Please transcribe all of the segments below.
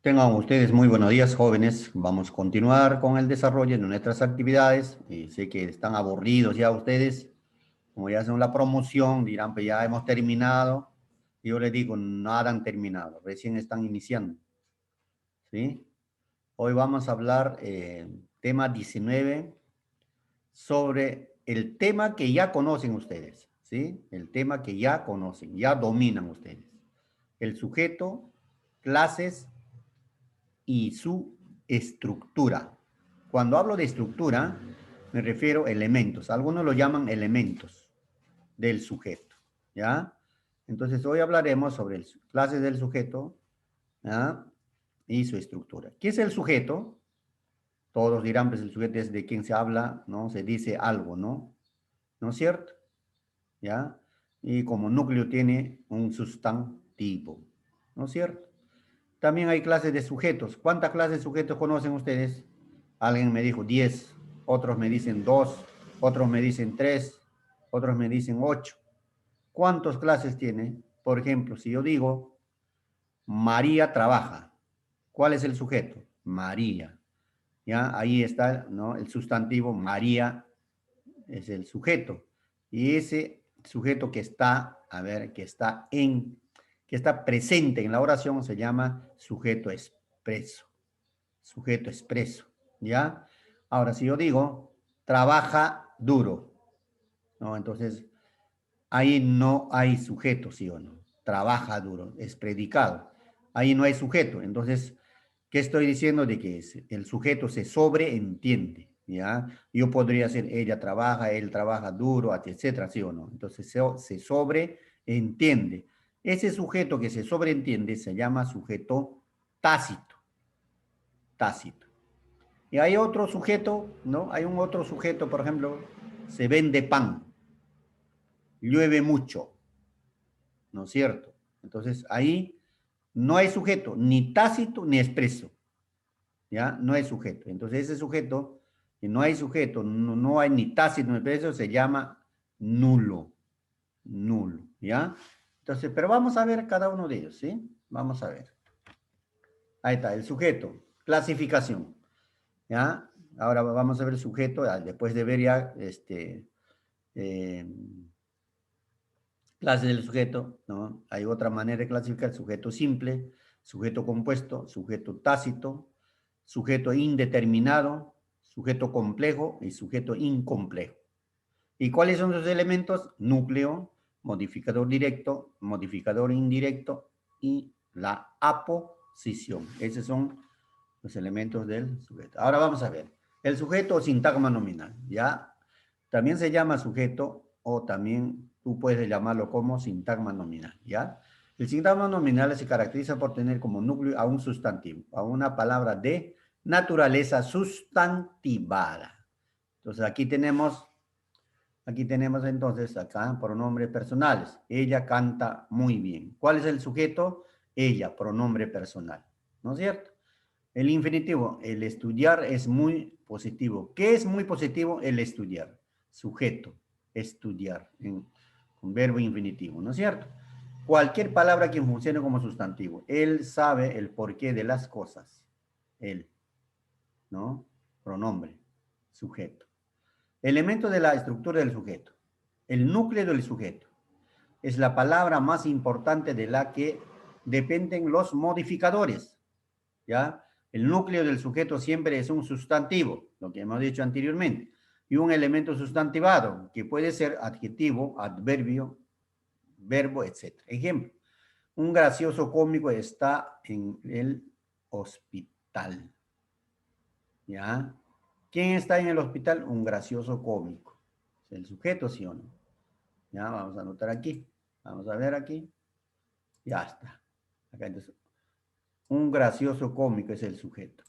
Tengan ustedes muy buenos días, jóvenes. Vamos a continuar con el desarrollo de nuestras actividades. Y sé que están aburridos ya ustedes. Como ya hacen la promoción, dirán, pues ya hemos terminado. Yo les digo, nada han terminado, recién están iniciando. ¿Sí? Hoy vamos a hablar, tema 19, sobre el tema que ya conocen ustedes. ¿Sí? El tema que ya conocen, ya dominan ustedes. El sujeto, clases y su estructura. Cuando hablo de estructura, me refiero a elementos. Algunos lo llaman elementos del sujeto, ¿ya? Entonces, hoy hablaremos sobre clases del sujeto, ¿ya? Y su estructura. ¿Qué es el sujeto? Todos dirán, pues el sujeto es de quien se habla, ¿no? Se dice algo, ¿no? ¿No es cierto? ¿Ya? Y como núcleo tiene un sustantivo, ¿no es cierto? También hay clases de sujetos. ¿Cuántas clases de sujetos conocen ustedes? Alguien me dijo 10, otros me dicen 2, otros me dicen 3, otros me dicen 8. ¿Cuántas clases tiene? Por ejemplo, si yo digo María trabaja, ¿cuál es el sujeto? María. ¿Ya? Ahí está, ¿no? El sustantivo María es el sujeto. Y ese sujeto que está, a ver, que está presente en la oración se llama sujeto expreso. Sujeto expreso, ¿ya? Ahora, si yo digo, trabaja duro, ¿no? Entonces, ahí no hay sujeto, ¿sí o no? Trabaja duro, es predicado. Ahí no hay sujeto. Entonces, ¿qué estoy diciendo? De que el sujeto se sobreentiende, ¿ya? Yo podría decir, ella trabaja, él trabaja duro, etcétera, ¿sí o no? Entonces, se sobreentiende. Ese sujeto que se sobreentiende se llama sujeto tácito, tácito. Y hay otro sujeto, ¿no? Hay un otro sujeto, por ejemplo, se vende pan, llueve mucho, ¿no es cierto? Entonces ahí no hay sujeto, ni tácito ni expreso, ¿ya? No hay sujeto. Entonces ese sujeto, que no hay sujeto, no hay ni tácito ni expreso, se llama nulo, nulo, ¿ya? Entonces, pero vamos a ver cada uno de ellos, ¿sí? Vamos a ver. Ahí está, el sujeto, clasificación, ¿ya? Ahora vamos a ver el sujeto, después de ver ya, eh, clase del sujeto, ¿no? Hay otra manera de clasificar: sujeto simple, sujeto compuesto, sujeto tácito, sujeto indeterminado, sujeto complejo y sujeto incomplejo. ¿Y cuáles son los elementos? Núcleo, modificador directo, modificador indirecto y la aposición. Esos son los elementos del sujeto. Ahora vamos a ver. El sujeto o sintagma nominal, ¿ya? También se llama sujeto o también tú puedes llamarlo como sintagma nominal, ¿ya? El sintagma nominal se caracteriza por tener como núcleo a un sustantivo, a una palabra de naturaleza sustantivada. Entonces aquí tenemos entonces acá pronombres personales. Ella canta muy bien. ¿Cuál es el sujeto? Ella, pronombre personal, ¿no es cierto? El infinitivo, el estudiar es muy positivo. ¿Qué es muy positivo? El estudiar. Sujeto, estudiar, con verbo infinitivo, ¿no es cierto? Cualquier palabra que funcione como sustantivo. Él sabe el porqué de las cosas. Él, ¿no? Pronombre, sujeto. Elemento de la estructura del sujeto. El núcleo del sujeto. Es la palabra más importante de la que dependen los modificadores. ¿Ya? El núcleo del sujeto siempre es un sustantivo, lo que hemos dicho anteriormente, y un elemento sustantivado, que puede ser adjetivo, adverbio, verbo, etc. Ejemplo, un gracioso cómico está en el hospital. ¿Ya? ¿Quién está en el hospital? Un gracioso cómico. ¿Es el sujeto, sí o no? Ya, vamos a anotar aquí. Vamos a ver aquí. Ya está. Acá entonces, un gracioso cómico es el sujeto.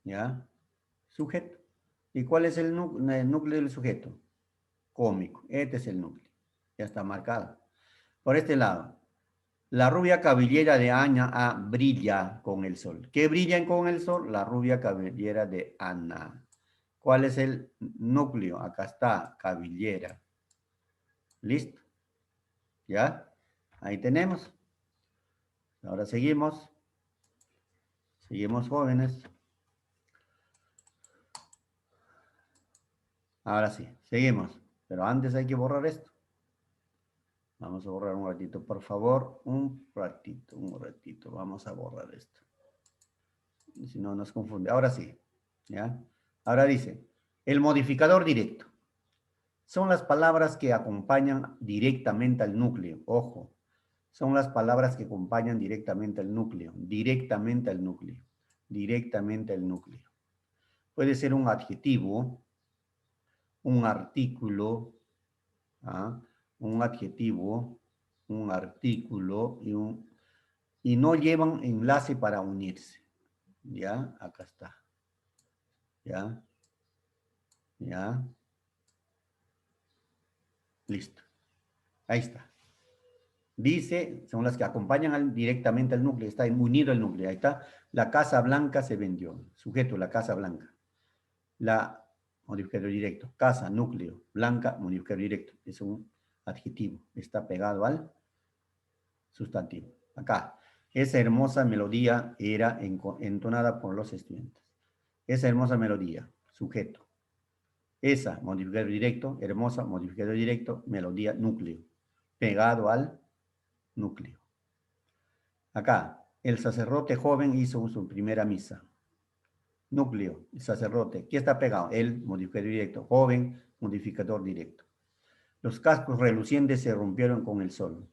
¿Ya? Sujeto. ¿Y cuál es el núcleo del sujeto? Cómico. Este es el núcleo. Ya está marcado. Por este lado, la rubia cabellera de Ana brilla con el sol. ¿Qué brillan con el sol? La rubia cabellera de Ana. ¿Cuál es el núcleo? Acá está, cabellera. ¿Listo? ¿Ya? Ahí tenemos. Ahora seguimos. Seguimos, jóvenes. Ahora sí, seguimos. Pero antes hay que borrar esto. Vamos a borrar un ratito, por favor. Un ratito. Vamos a borrar esto. Si no, nos confunde. Ahora sí. ¿Ya? Ahora dice, el modificador directo. Son las palabras que acompañan directamente al núcleo. Ojo. Son las palabras que acompañan directamente al núcleo. Directamente al núcleo. Directamente al núcleo. Puede ser un adjetivo, un artículo, ¿ah? Un adjetivo, un artículo y no llevan enlace para unirse. ¿Ya? Acá está. ¿Ya? ¿Ya? Listo. Ahí está. Dice, son las que acompañan directamente al núcleo. Está unido al núcleo. Ahí está. La Casa Blanca se vendió. Sujeto, la Casa Blanca. La modificador directo. Casa, núcleo. Blanca, modificador directo. Es un adjetivo. Está pegado al sustantivo. Acá. Esa hermosa melodía era entonada por los estudiantes. Esa hermosa melodía. Sujeto. Esa, modificador directo. Hermosa, modificador directo. Melodía, núcleo. Pegado al núcleo. Acá. El sacerdote joven hizo su primera misa. Núcleo, el sacerdote. ¿Qué está pegado? El modificador directo. Joven, modificador directo. Los cascos relucientes se rompieron con el sol.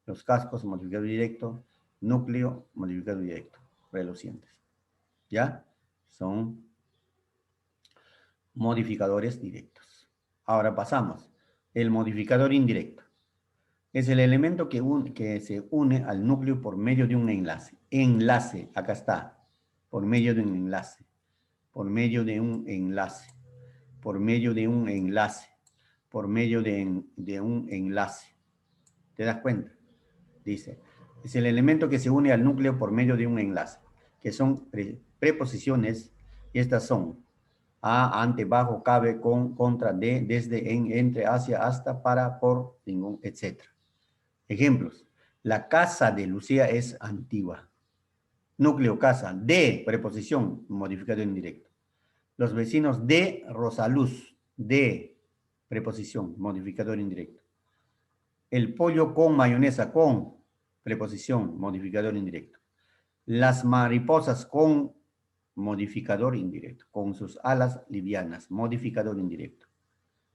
Los cascos, modificador directo. Núcleo, modificador directo. Relucientes. ¿Ya? Son modificadores directos. Ahora pasamos. El modificador indirecto. Es el elemento que se une al núcleo por medio de un enlace. Enlace, acá está. Por medio de un enlace. Por medio de un enlace. Por medio de un enlace. Por medio de un enlace. ¿Te das cuenta? Dice, es el elemento que se une al núcleo por medio de un enlace, que son preposiciones, y estas son a, ante, bajo, cabe, con, contra, de, desde, en, entre, hacia, hasta, para, por, ningún, etc. Ejemplos. La casa de Lucía es antigua. Núcleo, casa. De, preposición, modificador indirecto. Los vecinos de Rosaluz. De, preposición, modificador indirecto. El pollo con mayonesa, con, preposición, modificador indirecto. Las mariposas con modificador indirecto, con sus alas livianas, modificador indirecto.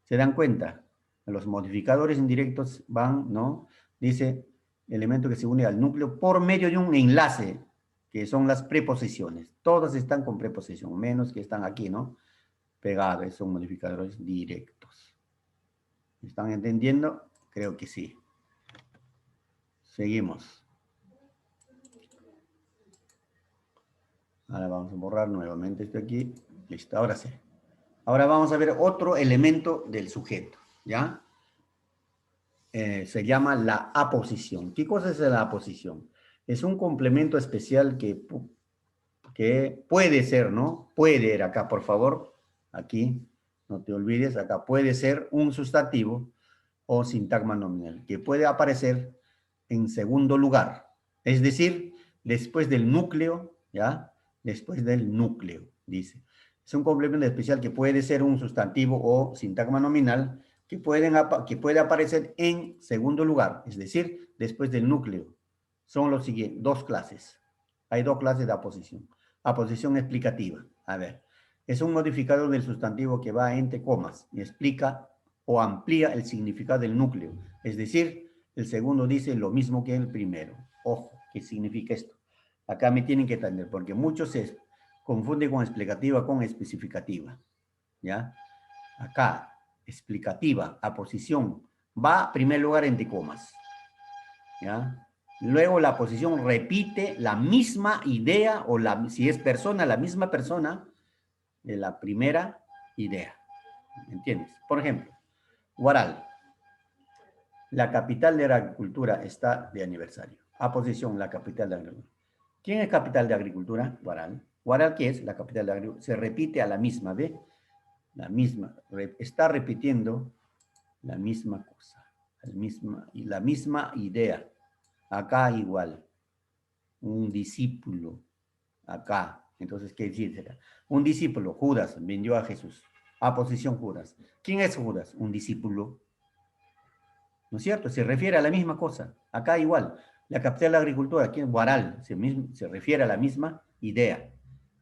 ¿Se dan cuenta? Los modificadores indirectos van, ¿no? Dice, elemento que se une al núcleo por medio de un enlace, que son las preposiciones. Todas están con preposición, menos que están aquí, ¿no? Pegados, son modificadores directos. ¿Me están entendiendo? Creo que sí. Seguimos. Ahora vamos a borrar nuevamente esto aquí. Listo, ahora sí. Ahora vamos a ver otro elemento del sujeto, ¿ya? Se llama la aposición. ¿Qué cosa es la aposición? Es un complemento especial que puede ser, ¿no? Puede ir acá, por favor. Aquí, no te olvides, acá puede ser un sustantivo o sintagma nominal, que puede aparecer en segundo lugar. Es decir, después del núcleo, ¿ya? Después del núcleo, dice. Es un complemento especial que puede ser un sustantivo o sintagma nominal que puede aparecer en segundo lugar, es decir, después del núcleo. Son los siguientes, dos clases. Hay dos clases de aposición. Aposición explicativa. A ver, es un modificador del sustantivo que va entre comas y explica o amplía el significado del núcleo. Es decir, el segundo dice lo mismo que el primero. Ojo, ¿qué significa esto? Acá me tienen que entender, porque muchos se confunden con explicativa con especificativa. ¿Ya? Acá, explicativa, aposición, va en primer lugar entre comas. ¿Ya? Luego la aposición repite la misma idea, o si es persona, la misma persona de la primera idea. ¿Entiendes? Por ejemplo, Huaral. La capital de la agricultura está de aniversario. Aposición, la capital de la agricultura. ¿Quién es capital de agricultura? Huaral. Huaral, ¿qué es? La capital de la agricultura. Se repite a la misma, ¿ve? La misma. Está repitiendo la misma cosa. La misma idea. Acá igual. Un discípulo. Acá. Entonces, ¿qué dice? Un discípulo, Judas, vendió a Jesús. Aposición Judas. ¿Quién es Judas? Un discípulo. ¿No es cierto? Se refiere a la misma cosa. Acá igual. La capital de la agricultura, aquí en Guaral, se refiere a la misma idea.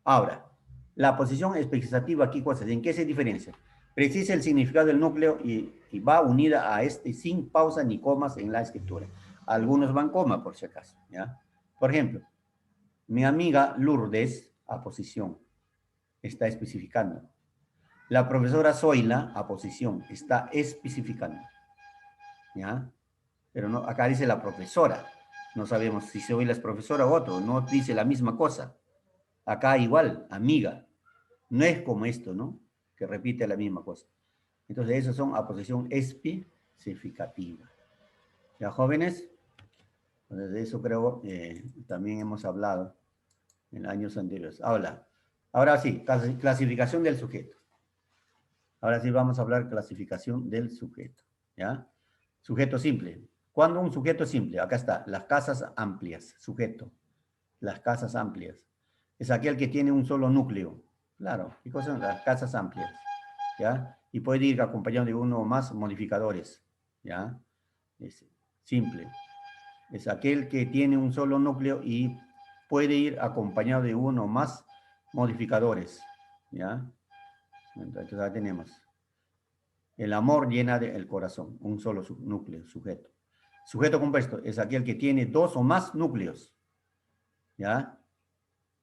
Ahora, la posición especificativa aquí, cosas, ¿en qué se diferencia? Precisa el significado del núcleo y va unida a este sin pausa ni comas en la escritura. Algunos van coma, por si acaso. ¿Ya? Por ejemplo, mi amiga Lourdes, aposición, está especificando. La profesora Zoila, aposición, está especificando. ¿Ya? Pero no, acá dice la profesora. No sabemos si Zoila es profesora o otro, no dice la misma cosa. Acá igual, amiga. No es como esto, ¿no? Que repite la misma cosa. Entonces, esas son aposición especificativa. ¿Ya, jóvenes? Entonces, de eso creo también hemos hablado en años anteriores. Ahora sí, clasificación del sujeto. Ahora sí vamos a hablar clasificación del sujeto. ¿Ya? Sujeto simple. ¿Cuándo un sujeto simple? Acá está, las casas amplias, sujeto. Las casas amplias. Es aquel que tiene un solo núcleo. Claro, ¿qué cosas son las casas amplias? ¿Ya? Y puede ir acompañado de uno o más modificadores. ¿Ya? Es simple. Es aquel que tiene un solo núcleo y puede ir acompañado de uno o más modificadores. ¿Ya? Entonces ya tenemos. El amor llena el corazón, un solo núcleo, sujeto. Sujeto compuesto es aquel que tiene dos o más núcleos. ¿Ya?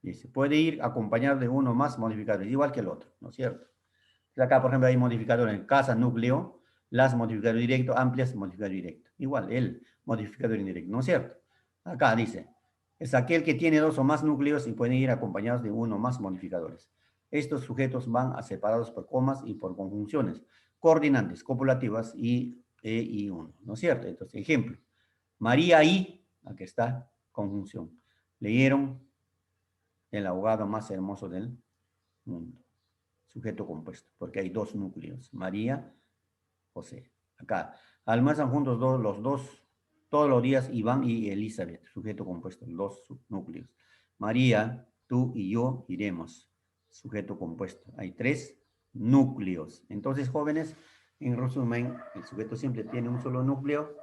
Dice, puede ir acompañado de uno o más modificadores, igual que el otro, ¿no es cierto? Acá, por ejemplo, hay modificadores en casa, núcleo, las modificador directo, amplias, modificador directo. Igual, el modificador indirecto, ¿no es cierto? Acá dice, es aquel que tiene dos o más núcleos y pueden ir acompañados de uno o más modificadores. Estos sujetos van separados por comas y por conjunciones, coordinantes, copulativas y e y uno, ¿no es cierto? Entonces, ejemplo, María y, aquí está, conjunción. Leyeron el abogado más hermoso del mundo. Sujeto compuesto, porque hay dos núcleos, María, José. Acá, almuerzan juntos los dos todos los días, Iván y Elizabeth, sujeto compuesto, dos núcleos. María, tú y yo iremos, sujeto compuesto. Hay tres núcleos. Entonces, jóvenes, en resumen, el sujeto simple tiene un solo núcleo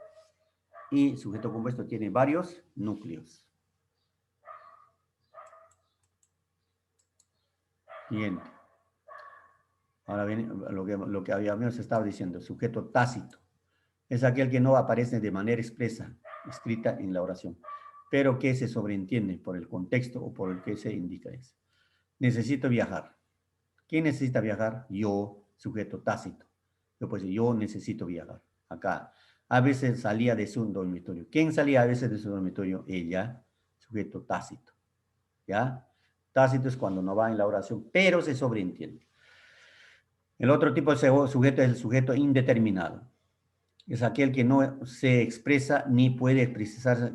y sujeto compuesto tiene varios núcleos. Bien. Ahora viene lo que habíamos estado diciendo, sujeto tácito. Es aquel que no aparece de manera expresa, escrita en la oración, pero que se sobreentiende por el contexto o por el que se indica eso. Necesito viajar. ¿Quién necesita viajar? Yo, sujeto tácito. Yo necesito viajar. Acá. A veces salía de su dormitorio. ¿Quién salía a veces de su dormitorio? Ella, sujeto tácito. ¿Ya? Tácito es cuando no va en la oración, pero se sobreentiende. El otro tipo de sujeto es el sujeto indeterminado. Es aquel que no se expresa ni puede expresarse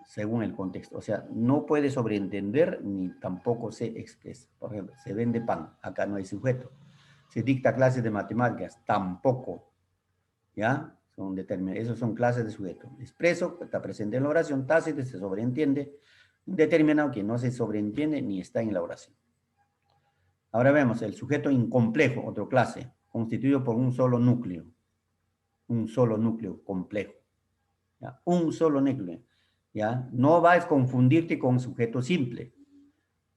según el contexto. O sea, no puede sobreentender ni tampoco se expresa. Por ejemplo, se vende pan, acá no hay sujeto. Se dicta clases de matemáticas, tampoco. ¿Ya? Son determinados. Esos son clases de sujeto. Expreso, está presente en la oración, tácito, se sobreentiende. Determinado que no se sobreentiende ni está en la oración. Ahora vemos el sujeto incomplejo, otra clase, constituido por un solo núcleo complejo. ¿Ya? Un solo núcleo. ¿Ya? No vas a confundirte con sujeto simple.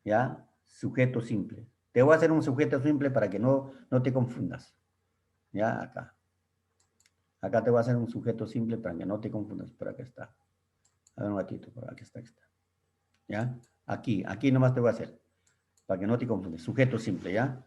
¿Ya? Sujeto simple. Te voy a hacer un sujeto simple para que no te confundas. ¿Ya? Acá. Acá te voy a hacer un sujeto simple para que no te confundas. Por acá está. A ver un ratito, por aquí está. ¿Ya? Aquí nomás te voy a hacer. Para que no te confundas. Sujeto simple, ¿ya?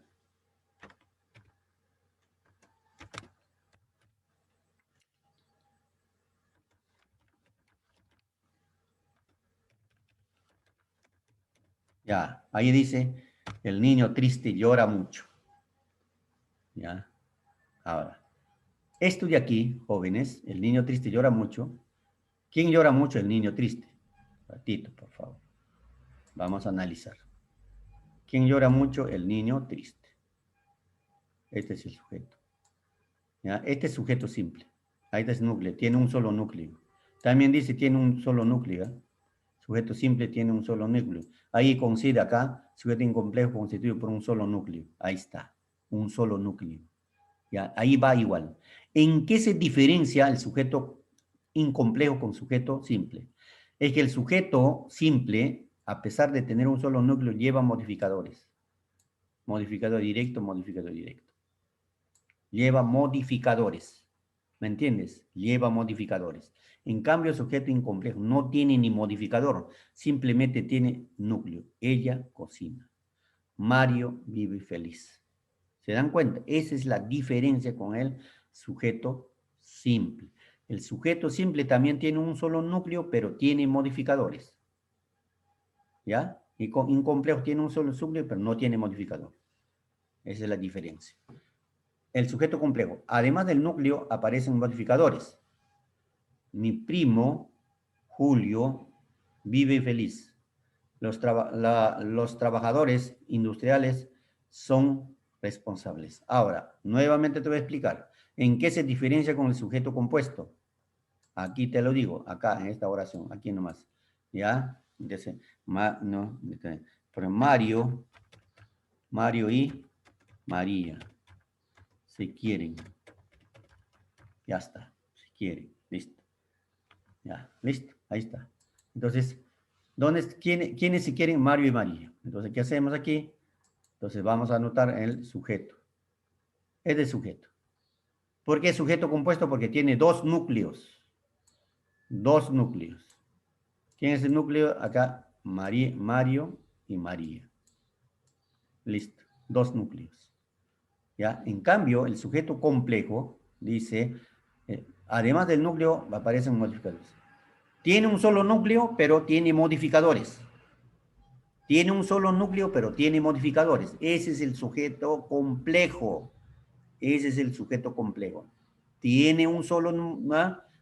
Ya, ahí dice, el niño triste llora mucho. ¿Ya? Ahora, esto de aquí, jóvenes, el niño triste llora mucho. ¿Quién llora mucho? El niño triste. Ratito, por favor. Vamos a analizar. ¿Quién llora mucho? El niño triste. Este es el sujeto. ¿Ya? Este es sujeto simple. Ahí está el núcleo. Tiene un solo núcleo. También dice tiene un solo núcleo. ¿Eh? Sujeto simple tiene un solo núcleo. Ahí coincide acá, sujeto incomplejo constituido por un solo núcleo. Ahí está, un solo núcleo. ¿Ya? Ahí va igual. ¿En qué se diferencia el sujeto incomplejo con sujeto simple? Es que el sujeto simple, a pesar de tener un solo núcleo, lleva modificadores. Modificador directo, modificador directo. Lleva modificadores. ¿Me entiendes? Lleva modificadores. En cambio, el sujeto incomplejo no tiene ni modificador, simplemente tiene núcleo. Ella cocina. Mario vive feliz. ¿Se dan cuenta? Esa es la diferencia con el sujeto simple. El sujeto simple también tiene un solo núcleo, pero tiene modificadores. ¿Ya? Y con incomplejo tiene un solo núcleo, pero no tiene modificador. Esa es la diferencia. El sujeto complejo, además del núcleo, aparecen modificadores. Mi primo, Julio, vive feliz. Los trabajadores industriales son responsables. Ahora, nuevamente te voy a explicar. ¿En qué se diferencia con el sujeto compuesto? Aquí te lo digo, acá en esta oración, aquí nomás. ¿Ya? Entonces, por Mario y María se quieren. Ya está, se quieren. Listo. Ya, listo, ahí está. Entonces, ¿quiénes se quieren? Mario y María. Entonces, ¿qué hacemos aquí? Entonces, vamos a anotar el sujeto. Es de sujeto. ¿Por qué es sujeto compuesto? Porque tiene dos núcleos. Dos núcleos. ¿Quién es el núcleo? Acá, Mario y María. Listo, dos núcleos. ¿Ya? En cambio, el sujeto complejo dice, además del núcleo, aparecen modificadores. Tiene un solo núcleo, pero tiene modificadores. Tiene un solo núcleo, pero tiene modificadores. Ese es el sujeto complejo. Ese es el sujeto complejo. Tiene un solo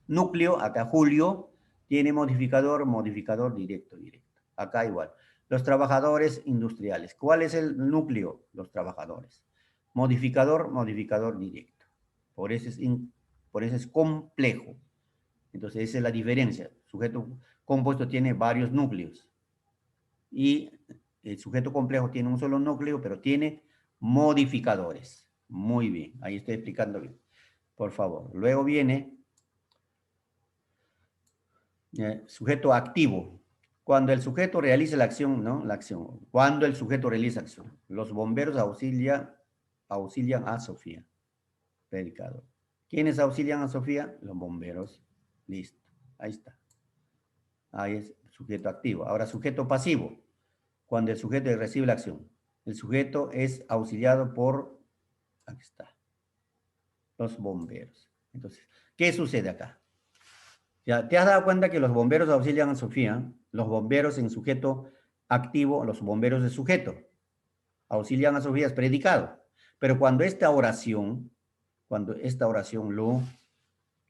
núcleo, acá Julio, tiene modificador, modificador directo, directo. Acá igual. Los trabajadores industriales. ¿Cuál es el núcleo? Los trabajadores. Modificador, modificador directo. Por eso es complejo. Entonces, esa es la diferencia. Sujeto compuesto tiene varios núcleos. Y el sujeto complejo tiene un solo núcleo, pero tiene modificadores. Muy bien, ahí estoy explicando bien. Por favor. Luego viene sujeto activo. Cuando el sujeto realiza la acción, ¿no? La acción. Cuando el sujeto realiza acción. Los bomberos auxilian a Sofía. Predicado. ¿Quiénes auxilian a Sofía? Los bomberos. Listo. Ahí está. Ahí es sujeto activo. Ahora, sujeto pasivo. Cuando el sujeto recibe la acción. El sujeto es auxiliado por, aquí está, los bomberos. Entonces, ¿qué sucede acá? Ya, ¿te has dado cuenta que los bomberos auxilian a Sofía? Los bomberos en sujeto activo, los bomberos de sujeto, auxilian a Sofía es predicado. Pero cuando esta oración lo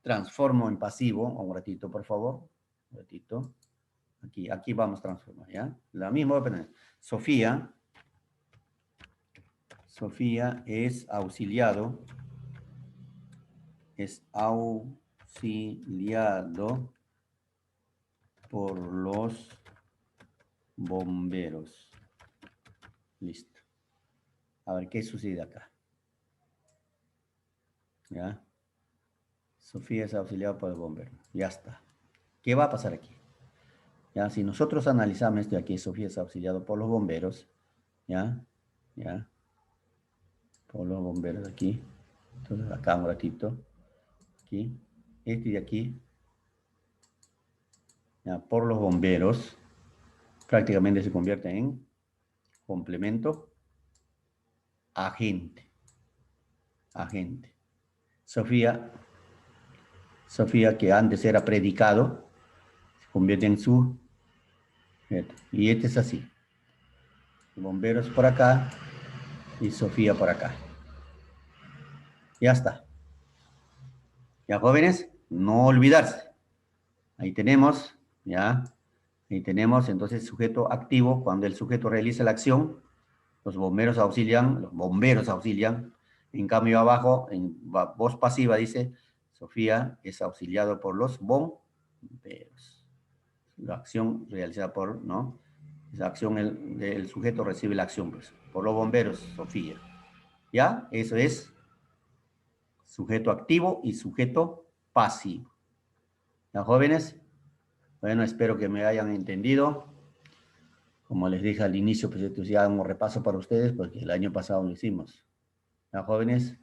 transformo en pasivo, un ratito, por favor, un ratito. Aquí vamos a transformar, ¿ya? La misma, Sofía es auxiliado por los bomberos. Listo. A ver, ¿qué sucede acá? ¿Ya? Sofía es auxiliada por el bombero. Ya está. ¿Qué va a pasar aquí? ¿Ya? Si nosotros analizamos esto de aquí, Sofía es auxiliado por los bomberos. ¿Ya? ¿Ya? Por los bomberos aquí. Entonces acá un ratito. Aquí. Este de aquí. ¿Ya? Por los bomberos. Prácticamente se convierte en complemento agente. Agente. Sofía, que antes era predicado, se convierte en su. Y este es así. Bomberos por acá y Sofía por acá. Ya está. Ya, jóvenes, no olvidarse. Ahí tenemos, ya. Ahí tenemos entonces sujeto activo. Cuando el sujeto realiza la acción, los bomberos auxilian. En cambio abajo, en voz pasiva dice, Sofía es auxiliado por los bomberos. La acción realizada por, ¿no? Esa acción, el sujeto recibe la acción, pues, por los bomberos, Sofía. ¿Ya? Eso es sujeto activo y sujeto pasivo. ¿Ya, jóvenes? Bueno, espero que me hayan entendido. Como les dije al inicio, pues esto ya un repaso para ustedes, porque el año pasado lo hicimos. ¿Ya, jóvenes?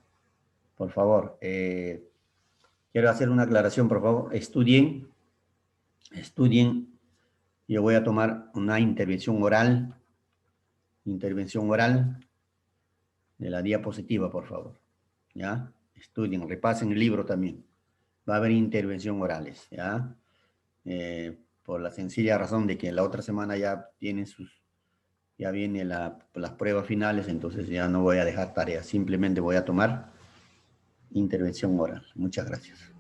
Por favor, quiero hacer una aclaración, por favor. Estudien. Yo voy a tomar una intervención oral de la diapositiva, por favor. ¿Ya? Estudien, repasen el libro también. Va a haber intervención orales, ¿ya? Por la sencilla razón de que la otra semana ya vienen las pruebas finales, entonces ya no voy a dejar tareas, simplemente voy a tomar intervención oral. Muchas gracias.